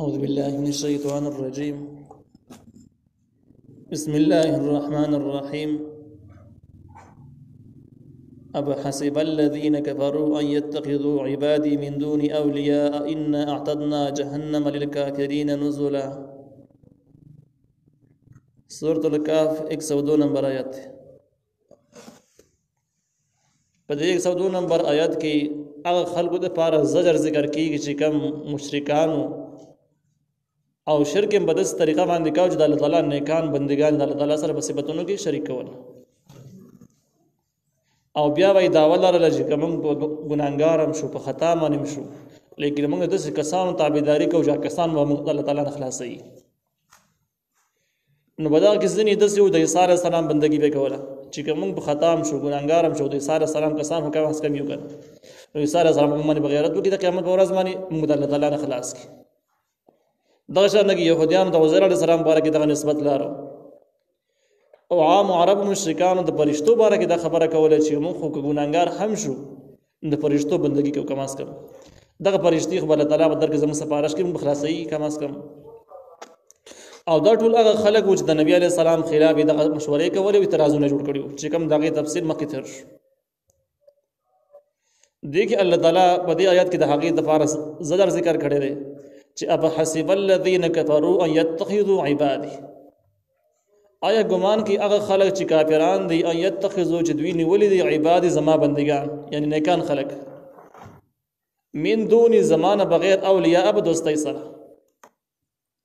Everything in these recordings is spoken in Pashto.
أعوذ بالله من الشيطان الرجيم. بسم الله الرحمن الرحيم. أفحسب الذين كفروا أن يتخذوا عبادي من دون أولياء إنا أعتدنا جهنم للكافرين نزلا. سورة الكهف 102 نمبر آیت. په دې 102 نمبر آیت کې هغه خلکو د پاره زجر ذکر کیږي چې کوم مشرکانو او شرک په داسې طریقه باندې کاوه چې د الله تعالی نیکان بندگان د الله تعالی سره په صفاتونو کې شریک کول، او بیا وایي دعوه لرله چې موږ په ګناهګار هم شو، په خطا باندې هم شو، لیکن موږ د داسې کسانو تابعداري کوو چې کسان به موږ الله تعالی نه خلاصوي. نو په دغه کې ځینې داسې وو د عیسی علیه السلام بندګي به کوله چې که موږ په خطا هم شو، ګناهګار هم شو، د عیسی علیه السلام کسان خو کم از کم یو که نو عیسی علیه السلام موږ باندې بغیرت وکړي د قیامت په ورځ باندې موږ د الله تعالی نه خلاص کړي. دغه شان کې یهودیانو د عزیر علیه السلام باره کې دغه نسبت لاره، او عام عرب مشرکانو د فرشتو باره کې دا خبره کوله چې موږ خو که ګناهګار هم شو د فرشتو بندګي کوو، کم از کم دغه فرشتي خو الله تعالی به درکړي زموږ سپارش کړي، موږ خلاصوي کم از کم. او دا ټول هغه خلک وو چې د نبي علیه السلام خلاف یې دغه مشورې کولې او اعتراضونه جوړ کړي وو چې کوم د هغې تفصیل مخکې تېر شو. دې کې الله تعالی په دې آیات کې د هغې دپاره زجر ذکر کړی دی چې افحسب الذین کفروا ان یتخذوا عبادي، آیا ګمان کې هغه خلک چې کافران دي ان یتخذوا چې دوی نیولي دي عبادي زما بندگان یعنی نیکان خلک من دون زمانه بغیر اولیاء به دوستۍ سره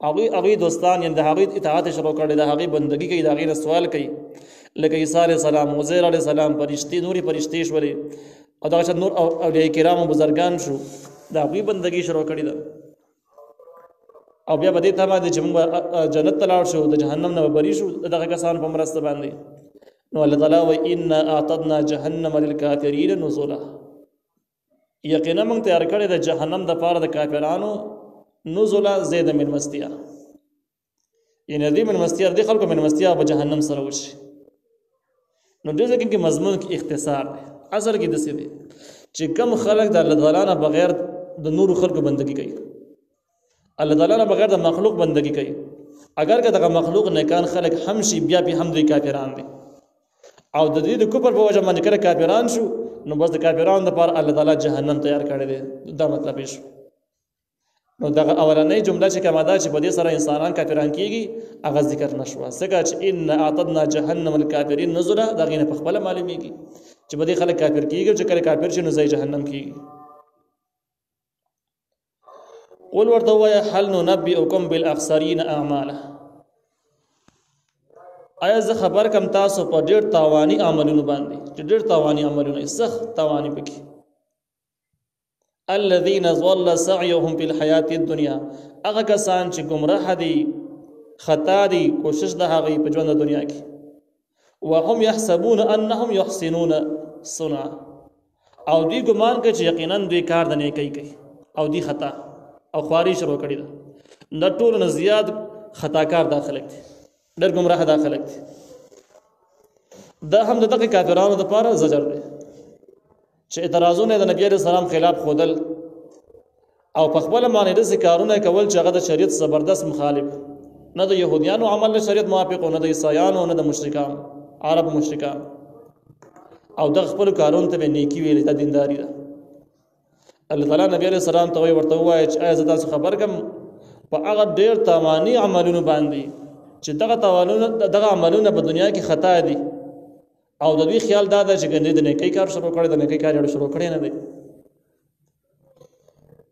هغوی دوستان یعنی د هغوی اطاعت شروع کړی، د هغوی بندګي کوي، د هغوی نه سوال کوي، لکه عیسی علیه السلام، عزیر علیه السلام، فرشتې نورې فرشتې شولې او دغه شان نور اولیاء کرام او بزرګان شو، د هغوی بندګي شروع کړې ده. او بیا به دې ته باندې چې موږ جنت ته لاړ شو، د جهنم نه به بري شو دغه کسان په مرسته باندې. نو الله تعالی وایي انا اعتدنا جهنم للکافرین نزلا، یقینا موږ تیار کړی د جهنم دپاره د کافرانو نزلا زید من مستیا، یعنی دې من مستیا دې خلکو من مستیا به جهنم سره وشي. نو دې ځکه کې مضمون کې اختصار دی، اصل کې داسې دی چې کم خلک د الله تعالی نه بغیر د نورو خلکو بندګي کوي، الله تعالی نه بغیر د مخلوق بندگی کوي، اگر که دغه مخلوق نیکان خلق هم شي بیا به هم دوی کافران دي، او د دې د کفر په وجه باندې کړه کافران شو، نو بس د کافرانو لپاره الله تعالی جهنم تیار کړی دی. دا مطلب شو. نو دغه اولنۍ جمله چې کومه ده چې په دې سره انسانان کافران کیږي هغه ذکر نشوه، ځکه چې ان اعتدنا جهنم للکافرین نزلا دا غینه په خپل معلومیږي چې په دې خلک کافر کیږي، چې کله کافر شي نو ځای جهنم کیږي. قل ورته ووایه هل ننبئکم بالاخسرین اعمالا، آیا زه خبر کم تاسو په ډېر تاواني عملونو باندې چې ډېر تاواني عملونه سخت تاواني پکې، الذین ضل سعیهم فی الحیات الدنیا، هغه کسان چې ګمراه دي، خطا دي، کوشش د هغوی په ژوند د دنیا کې، وهم یحسبون انهم یحسنون صنعا، او دوی ګمان کوي چې یقینا دوی کار د نیکۍ کوي او دوی خطا او خواري شروع کړي ده. د ټولو نه زیات خطاکار دا خلک دي، ډېر ګمراه دا خلک دي. دا هم د دغه کافرانو دپاره زجر دی چې اعتراضونه د نبي علیه السلام خلاف ښودل او په خپله باندې داسې کارونه کول چې هغه د شریعت زبردست مخالف، نه د یهودیانو عمل د شریعت موافق و، نه د عیسایانو، نه د مشرکان عرب مشرکان، او دغه خپلو کارونو ته به نیکي ویلې، دا دینداري ده. الله تعالی نبی علیہ السلام ته ورته ووایي چې آیا زه تاسو خبر کم په هغه ډېر تاواني عملونو باندې چې دغه عملونه په دنیا کې خطا دي، او د دوی خیال دا ده چې ګنې د نیکۍ کار شروع کړی، د نیکۍ کار یې شروع کړی نه دی.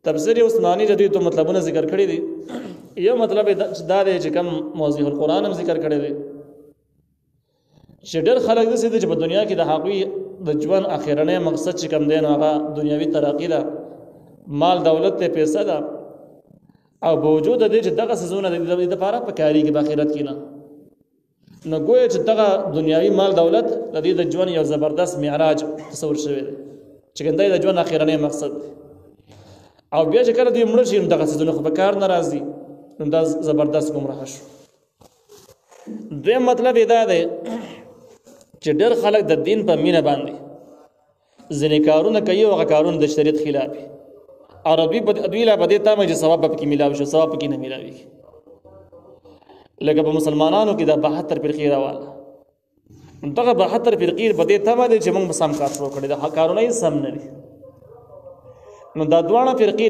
تفسیر عثماني د دوی تو مطلبونه ذکر کړي دي. یو مطلب دا دی چې کوم موضوع القرآن هم ذکر کړی دی چې ډېر خلک داسې دي چې په دنیا کې د هغوی د ژوند اخرنی مقصد چې کوم دی نو هغه دنیوي ترقي ده، مال دولت ته پیسه ده، او باوجود د دې چې دغه څیزونه د دې دپاره په کارېږي په آخرت کې نه، نو ګویا چې دغه دنیوي مال دولت د دې د ژوند یو زبردست معراج تصور شوی دی چې دی د ژوند اخرنی مقصد دی، او بیا چې کله دوی مړه شي نو دغه څیزونه خو په کار نه راځي، نو دا زبردست ګمراه شو. دویم مطلب یې دا دی چې ډېر خلک د دین په مینه باندې ځینې کارونه کوي او هغه کارونه د شریعت خلاف، او دوی لا بدې تمه چې ثواب به کې ملاوي شي، ثواب کې نه ملاوي. لکه په مسلمانانو کې دا 72 فرقې راواله، دغه 72 فرقې بدې تمه دي چې موږ سم کار شروع کړی، دا کارونه یې سم نه دي. نو دا دوانه فرقې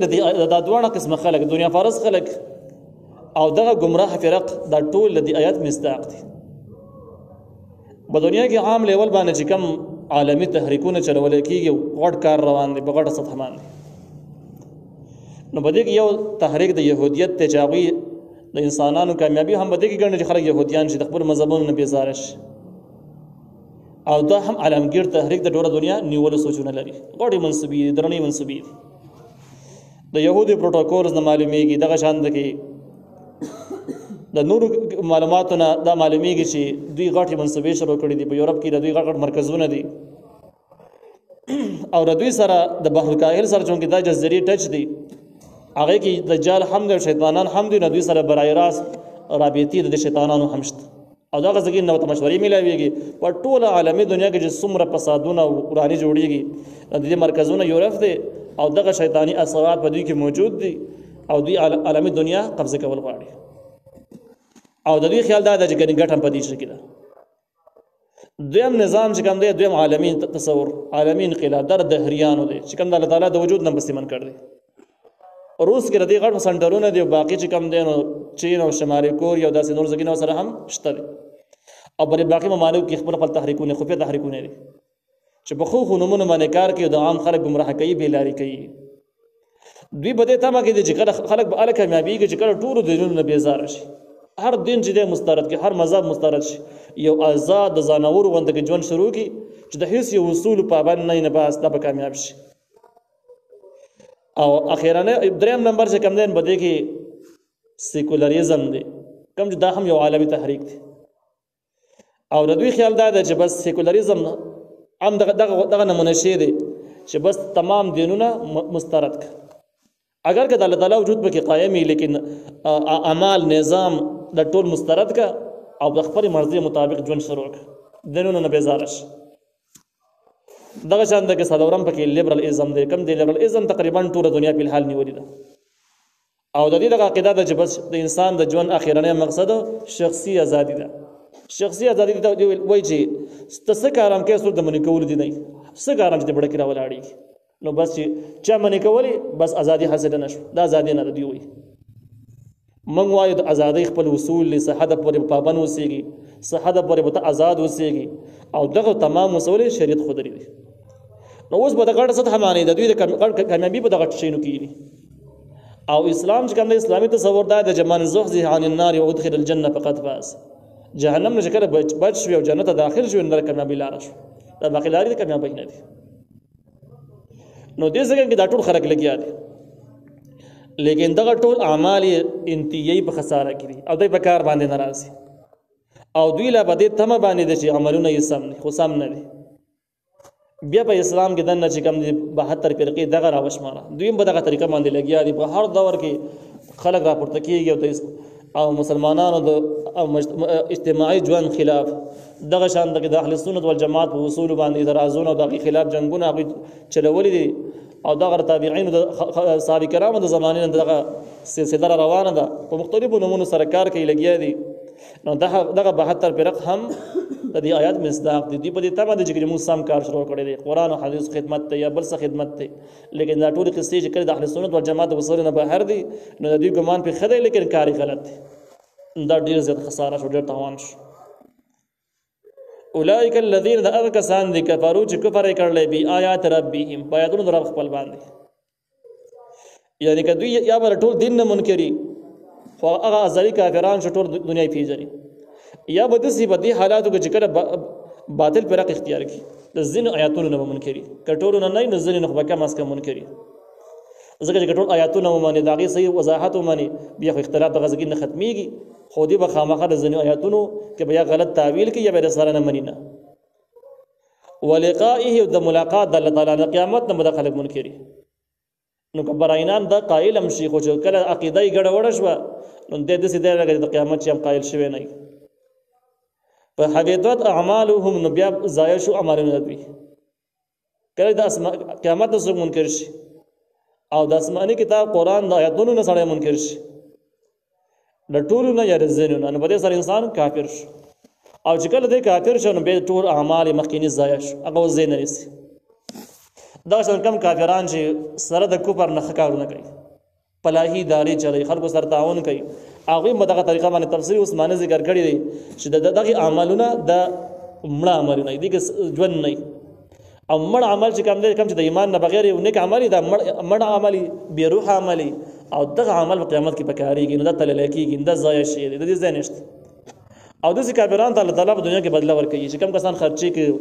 دا دوانه قسم خلک، دنیا فارس خلک او دغه گمراه فرق، دا ټول د آیات مصداق دي. په دنیا کې عام لیول باندې چې کم عالمي تحریکونه چلول کېږي، غټ کار روان دي، په غټه سطح باندې. نو بده کې یو تحریک د يهودیت ته چاوي د انسانانو کامیابی هم بده کې ګڼي چې خلک يهوديان شي، د خپل مذهبونو نه بیزار شي. او دا هم عالمگیر تحریک د ټوله دنیا نیول سوچونه لري، غټي منسوبي دي، درنې منسوبي دي. د يهودي پروتوکولز نه معلومیږي، دغه شان د کې د نورو معلوماتونه دا معلومیږي چې دوی غټي منسوبي شروع کړي دي. په یورپ کې د دوی غټ مرکزونه دي او د دوی سره د بحر الکاهل سره چونکې دا جزيري ټچ دي، هغه کې دجال هم دي، شیطانان هم دي، دوی سره برای راست رابطې د شیطانانو هم شته. او دا غزګي نو ته مشورې ملاويږي په ټوله عالمي دنیا کې چې څومره فسادونه وراني جوړيږي، د دې مرکزونه یورپ دي او دغه شیطانی اثرات په دوی کې موجود دي او دوی عالمي دنیا قبضه کول غواړي. او د دوی خیال دا چې ګنې ګټم په دې شي کې دویم نظام چې کوم دی، دویم عالمي تصور، عالمي انقلاب در دهریانو دی چې کوم د الله تعالی د وجود نه بسمن کړ دی. روس کې ردی غټ سنټرونه دي، باقي چې کوم دی نو چین او شمالي کوریا او داسې نور ځګینو سره هم شته دي. او بل باقي ممالک کې خپل تحریکونه، خفیه تحریکونه دي چې په خو نمونه باندې کار کوي، د عام خلک گمراه کوي، بیلاری کوي. دوی بده تمه کې چې خلک به الکه کامیابیږي چې کله ټول دینونو نه بیزار شي، هر دین چې د مسترد کې، هر مذهب مسترد شي، یو آزاد د زناور غوند کې ژوند شروع کی چې د هیڅ یو اصول پابند نه باس دا به کامیاب شي. او اخیرانه دریم نمبر چې کم دین بده کې سیکولریزم دی، کوم چې دا هم یو عالمي تحریک دی. او د دوی خیال دا دی چې بس سیکولریزم هم دغه نمونه شی دی چې بس تمام دینونه مسترد کړي، اگر که د الله تعالی وجود پکې قائمي، لیکن اعمال نظام د ټول مسترد کا او د خپل مرضی مطابق ژوند شروع کړي، دینونو نه بیزار شي. دغه شان د کې صدورم پکې لیبرل ازم دی، کوم دی لیبرل ازم تقریبا ټول دنیا په حال نیولې ده. او د دې دغه عقیده ده چې بس د انسان د ژوند اخیرنی مقصد شخصي ازادي ده. شخصي ازادي ته وایي چې څه کارم کې څور د منی کول دي نه، څه کارم چې بڑا کړه ولاړی نو بس چې چا منی کولی بس ازادي حاصل نشو، دا ازادي نه دی. وایي موږ وایو د ازادۍ خپل اصول له صحت پورې پابند اوسېږي، صحت پورې به آزاد اوسېږي او دغه تمام اصول شریعت خو درې دي. نو اوس به د غړ سطح باندې د دوی د کامیابی په دغه شینو کېږي. او اسلام چې کوم د اسلامي تصور دا د جمان زحزح عن النار وادخل الجنه فقط فاز، جهنم نه کله بچ شو او جنت ته داخل شو نه کامیابی لار شو، دا باقي لارې د کامیابی نه دي. نو دې ځکه کې دا ټول خلک لګیا دي، لیکن دغه ټول اعمال انتهایی په خساره کړي او دوی په کار باندې ناراضي او دوی لا بده تمه باندې دي چې عملونه یې سم نه، خو سم نه دي. بیا په اسلام کې دنه چې کوم 72 فرقې دغه راوشماره، دوی په دغه طریقه باندې لګیا دي. په هر دور کې خلک راپورته کیږي او مسلمانانو د اجتماعي ژوند خلاف دغه شان د اهل سنت والجماعت په اصول باندې اعتراضونه او دغه خلاف جنگونه چلولې دي او دغه تابعین او صحابه کرام د زمانه دغه سلسله روانه ده، په مختلفو نمونو سره کار کوي، لګیا دي. نو دغه 72 فرق هم د دې آیات مصداق دي. په دې تمه د چې موږ سم کار شروع کړی دی، قران او حدیث خدمت ته یا بل څه خدمت ته، لیکن دا ټول قصې چې کړي د اهل سنت والجماعت د وصول نه بهر دي، نو د دې ګمان په خدای لیکن کاری غلط دي، دا ډیر زیات خساره شو، ډیر تاوان شو. اولئک الذین ذا کسان دي کفروا چې کفر کړل بی آیات ربهم، آیاتونو رب خپل باندې، یعنی کدی یا بل ټول دین نه منکری، خو هغه ازلی کافران شټور دنیا پیژني، یا به د سی په دې حالاتو کې چې کله باطل پر اختیار کی د زین آیاتونو نه منکری، کټورو نه نه زین نه به کم اس کم منکری، ځکه چې کټور آیاتونو باندې داغي صحیح وضاحت باندې بیا اختلاف د غزګین نه ختميږي، خو دې به خامخا د زین آیاتونو کې بیا غلط تعویل کی یا به سره نه منینا. ولقائه د ملاقات د الله تعالی نه قیامت نه مدخل منکری، نو کبراینان د قائل هم شي، خو چې کله عقیده یې ګډه وډه شو نو د دې سیده لګي د قیامت چې هم قائل شوی نه په حقیقت اعمالهم نو بیا ضایع شو اعمالونه دوی، کله د قیامت د څوک منکر شي او د آسماني کتاب قرآن د آیاتونو نه سړی منکر شي، د ټولو نه یا د ځینو نه، نو په دې سره انسان کافر شو. او چې کله دی کافر شو نو بیا ټول اعمال مخکیني ضایع شو، هغه اوس ځای نه نیسي. دغه شان کم کافران چې سره د کفر نه ښه کارونه کوي، پلاهي داري چلوي، خلکو سره تعاون کوي، هغوی په دغه طریقه باندې تفسیر عثماني ذکر کړی دی چې دغه عملونه د مړه عملونه دي، دغه ژوند نه او مړ عمل چې کوم دی، کوم چې د ایمان نه بغیر یو نیک عمل دا مړ عمل بې روح عمل، او دغه عمل په قیامت کې پکارېږي، نو دا تللی کېږي، دا ضایع شي دی، د دې ځای نشته. او داسې کافرانو ته الله تعالی په دنیا کې بدله ورکوي چې کوم کسان خرچې کوي،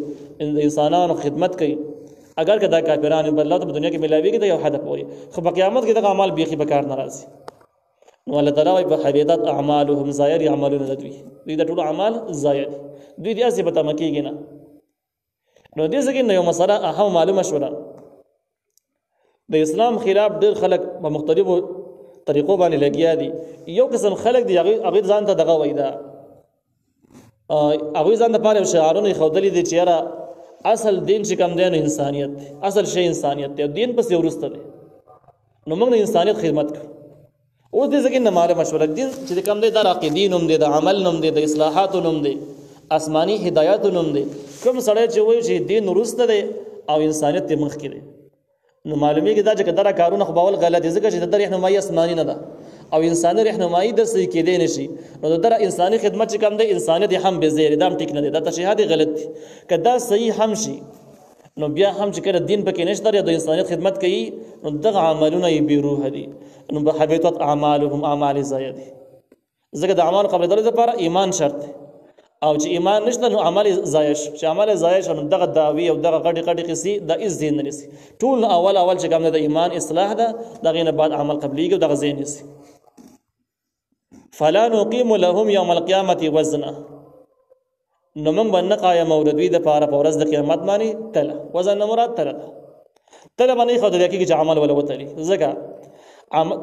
د انسانانو خدمت کوي، اگر که دا کافران بدله ته په دنیا کې ملاویږي د یو حد پورې، خو په قیامت کې دغه اعمال بیخي په کار نه راځي. نو الله تعالی وایي فحبطت اعمالهم، ضایع دي عملونه د دوی د ټولو اعمال ضایع دي، دوی داسې په تمه کېږي نه. نو دې ځای کې یو مسله اهم معلومه شوله، د اسلام خلاف ډېر خلک په مختلفو طریقو باندې لګیا دي. یو قسم خلک دي هغوی ځان ته دغه وایي، دا هغوی ځان دپاره یو شعارونه ایښودلي دي چې یاره اصل دین چې کوم دی نو انسانیت دی، اصل شی انسانیت دی، دین پسې وروسته دی، نو موږ د انسانیت خدمت کوو. اوس دې ځای کې نه معلومه شوله دین چې کوم دی دا عقیدې نوم دی، د عمل نوم دی، د اصلاحاتو نوم دی، آسماني هدایاتو نوم دی. کوم سړی چې وایي چې دین وروسته دی او انسانیت یې مخکې دی، نو معلومیږي دا چې که دغه کارونه خو به اول غلط دي، ځکه چې د ده رهنمایي آسماني نه ده او انساني رهنمایي در صحیح کېدی نه شي. نو د ده انساني خدمت چې کوم دی انسانیت یې هم بې ځایه دی، دا هم ټیک نه دی، دا تشریحات یې غلط دي. که دا صحیح هم شي نو بیا هم چې کله دین پکې نشته یا د انسانیت خدمت کوي نو دغه عملونه یې بې روحه دي، نو حبطت اعمالهم، اعمال یې ضایع دي. ځکه د اعمالو قبلېدلو لپاره ایمان شرط دی، او چې ایمان نشته نو عمل ضایع شي. چې عمل ضایع شي نو دغه دعوی او دغه غټې غټې قصې د هېڅ ځای نه نیسي. ټول اول چې کوم د ایمان اصلاح ده، د هغې نه بعد عمل قبلېږي او دغه ځای نیسي. فلا نقیم لهم یوم القیامة وزنا، نو موږ به نه قایموو د دوی دپاره په ورځ د قیامت باندې تله. وزن نه مراد تله ده، تله به نه ایښودلی کېږي چې عمل وله وتلي، ځکه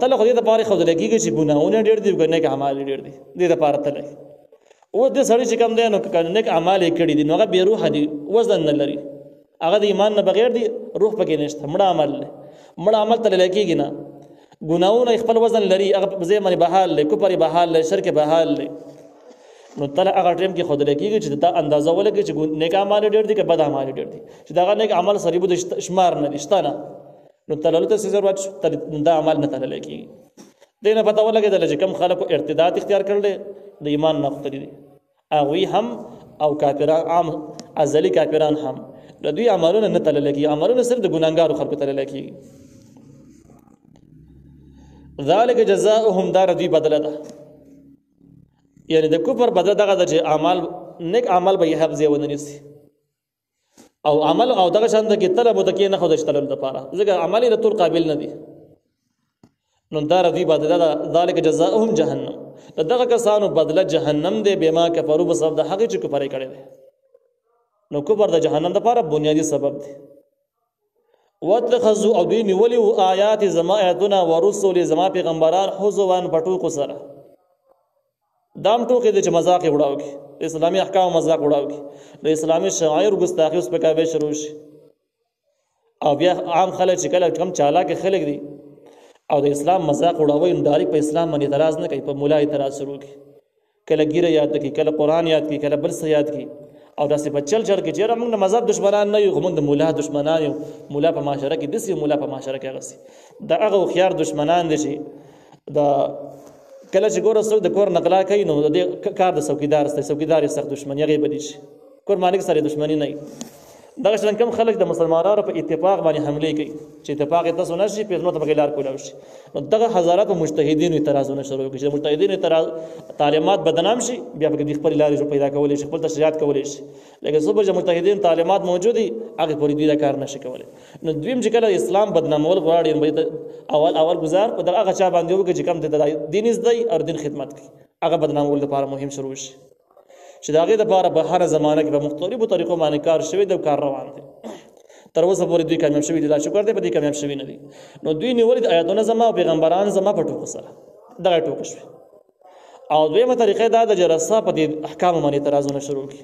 تله خو دې دپاره ایښودلی کېږي چې ګناهونه ډېر دي او نیک اعمال یې ډېر دي، دې دپاره تله. اوس دې سړی چې کوم دی نو که نیک اعمال یې کړي دي نو هغه بې روحه دي، وزن نه لري، هغه د ایمان نه بغیر دي، روح پکې نشته، مړه عمل دی، مړه عمل تللی کېږي نه. ګناهونه خپل وزن لري، هغه په ځای باندې بحال دی، کفر بحال دی، شرک بحال دی. نو تله هغه ټایم کې ښودلی کېږي چې دا اندازه ولګي چې نیک اعمال ډېر دي که بد اعمال ډېر دي، چې د هغه نیک عمل صریبو د شمار نه دي، شته نه، نو تللو ته ضرورت شو، دا عمل نه تللی کېږي. دې نه پته ولګېدله چې کوم خلکو ارتداد اختیار کړلی د ایمان نه اوښتلي دي، هغوی هم او کافران عام ازلي کافران هم د دوی عملونه نه تللی کېږي، عملونه صرف د ګناهګارو خلکو تللی کېږي. ذلک جزاؤهم، دا دوی بدله ده، یعنی د کفر بدله دغه ده چې اعمال نیک عمل به یې هم ځای ونه نیسي، او عمل او دغه شان ده کې طلب ورته کې نه ښودی چې تللو دپاره، ځکه عمل یې د ټول قابل نه دي. نو دا دوی بدله ده، ذلک جزاؤهم جهنم، د دغه کسانو بدله جهنم دی، بما کفروا په سبب د هغې چې کفر یې کړی دی. نو کفر د جهنم دپاره بنیادي سبب دی. واتخذوا، او دوی نیولي وو آیات زما آیاتونه، ورسول زما پیغمبران، حضوا په ټوکو سره. دا هم ټوکې دی چې مذاق یې وړاو کړي، د اسلامي احکامو مذاق وړاو کړي، د اسلامي شعایرو ګستاخي اوس پکې به شروع شي. او بیا عام خلک چې کله کم چالاکه خلک دي او د اسلام مذاق وړاوي، نو ډایرکټ په اسلام باندې اعتراض نه کوي، په مولا اعتراض شروع کړي، کله ګیره یاد کړي، کله قرآن یاد کړي، کله بل څه یاد کړي، او داسې په چل چل کې چې یاره موږ د مذهب دشمنان نه یو، خو موږ د مولا دشمنان یو. مولا په معاشره کې داسې مولا په معاشره کې هغسې د هغه هوښیار دشمنان دي چې د کله چې ګوره څوک د کور نقلا کوي نو د دې کار د څوکیدار دی، څوکیدار یې سخت دشمني، هغې بدي شي، کور مالک سره دشمني نه وي. دغه شان کم خلک د مسلمانانو په اتفاق باندې حملې کوي چې اتفاق یې تاسو نه شي پیغمبر ته پکې لار کولی شي، نو دغه حضرات په مجتهدینو اعتراضونه شروع کړي چې د مجتهدینو تعلیمات بدنام شي، بیا پکې د خپلې لارې پیدا کولی شي، خپل تشریعات کولی شي. لکه څو چې مجتهدین تعلیمات موجود دي هغې پورې دوی دا کار نه شي کولی. نو دویم چې کله اسلام بدنامول غواړي نو اول ګزار په دغه هغه چا باندې وکړي چې کوم د دین زده او دین خدمت کوي، هغه بدنامول لپاره مهم شروع شي، چې د هغې دپاره په هره زمانه کې په مختلفو طریقو باندې کار شوی دی او کار روان دی. تر اوسه پورې دوی کامیاب شوي دي، دا شکر دی په دې کامیاب شوي نه دي. نو دوی نیولي د آیاتونه زما او پیغمبران زما په ټوکو سره، دغه ټوکه شوې. او دویمه طریقه دا ده چې رسا په دې احکامو باندې اعتراضونه شروع کړي.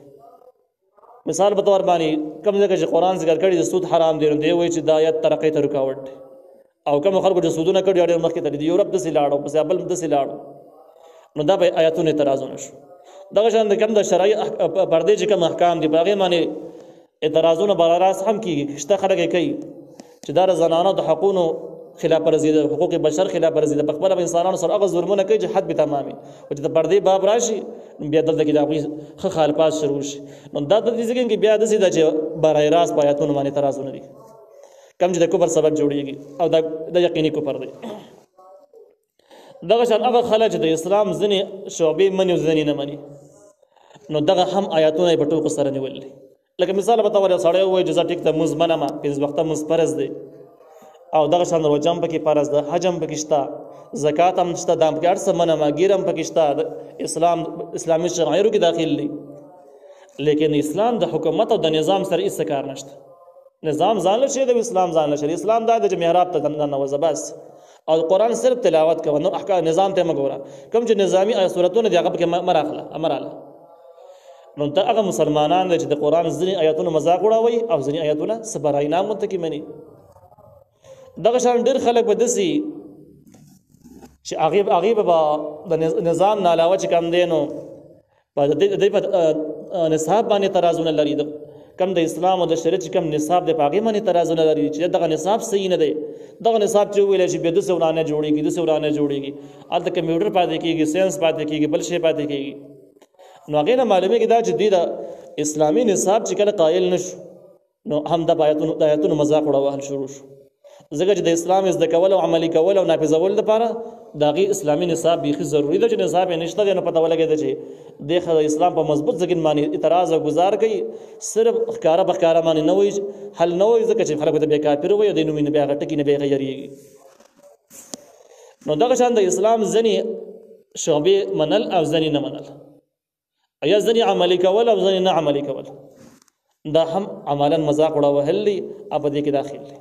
مثال په طور باندې کوم ځای چې قرآن ذکر کړي د سود حرام دی، نو دی وایي چې دا آیت ترقۍ ته رکاوټ دی، او کوم خلکو چې سودونه کړي ډېر مخکې ته دي یورپ داسې لاړو پسې بل داسې لاړو نو دا به آیاتونه اعتراض نشو دغه شان د کوم د شرعي پردې چې کوم احکام دي په هغې باندې اعتراضونه براراست هم کېږي شته خلک یې کوي چې دا د زنانو د حقونو خلاف ورزي د حقوق بشر خلاف ورزي د خپل انسانانو سره هغه ظلمونه کوي چې حد به تمامي او چې د پردې باب راشي بیا دلته کې د هغوی ښه خالفات شروع شي نو دا د دې ځای کې بیا داسې ده چې برای راست په آیاتونو باندې اعتراضونه دي کم چې د کفر سبب جوړیږي او د یقیني کفر دی دغه شان هغه خلک چې د اسلام ځینې شعبې مني او ځینې نه مني نو دغه هم آیاتونه یې په ټوکو سره نیولي لکه مثال په طور یو سړی ووایي چې زه ټیک ته لمونځ منمه پنځه وخته لمونځ فرض دی او دغه شان روژه هم پکې فرض ده حج هم پکې شته زکات هم شته دا هم پکې هر څه منمه ګیر هم پکې شته اسلامي شرایطو کې داخل دي لیکن اسلام د حکومت او د نظام سره هېڅ کار نشته نظام ځان له شي د اسلام ځان له شي اسلام دا د محراب ته ننوځه بس او قرآن صرف تلاوت کوه نو احکام نظام ته مه ګوره کوم چې نظامي صورتونه دي هغه پکې مه راخله نو ته هغه مسلمانان دی چې د قرآن ځینې آیاتونو مذاق وړاوئ او ځینې آیاتونه څه برای نام ورته کې مني دغه شان ډېر خلک به داسې چې هغې به د نظام نه علاوه چې کوم دی نو دوی په نصاب باندې اعتراضونه لري کم د اسلام او د شریعت چې کم نصاب دی په هغې باندې اعتراضونه لري چې دغه نصاب صحیح نه دی دغه نصاب چې وویلی چې بیا داسې ورانه جوړېږي هلته کمپیوټر پاتې کېږي ساینس پاتې کېږي بل شی پاتې کېږي نو هغې نه معلومېږي دا چې دوی د اسلامي نصاب چې کله قایل نه شو نو هم د آیاتونو مذاق وړول شروع شو ځکه چې د اسلام زده کول او عملي کول او نافذول لپاره د هغې اسلامي نصاب بیخي ضروري ده چې نصاب یې نشته دی نو پته ولګېده چې دې د اسلام په مضبوط ځګین باندې اعتراض او ګزار کوي صرف ښکاره په ښکاره باندې نه وایي حل نه وایي ځکه چې خلکو ته بیا کافر وایي او دی نوم یې بیا هغه ټکي نه بیا غیرېږي نو دغه شان د اسلام ځینې شعبې منل او ځینې نه منل یا ځینې عملي کول او ځینې نه عملي کول دا هم عملا مذاق وړول دي او په دې کې داخل دي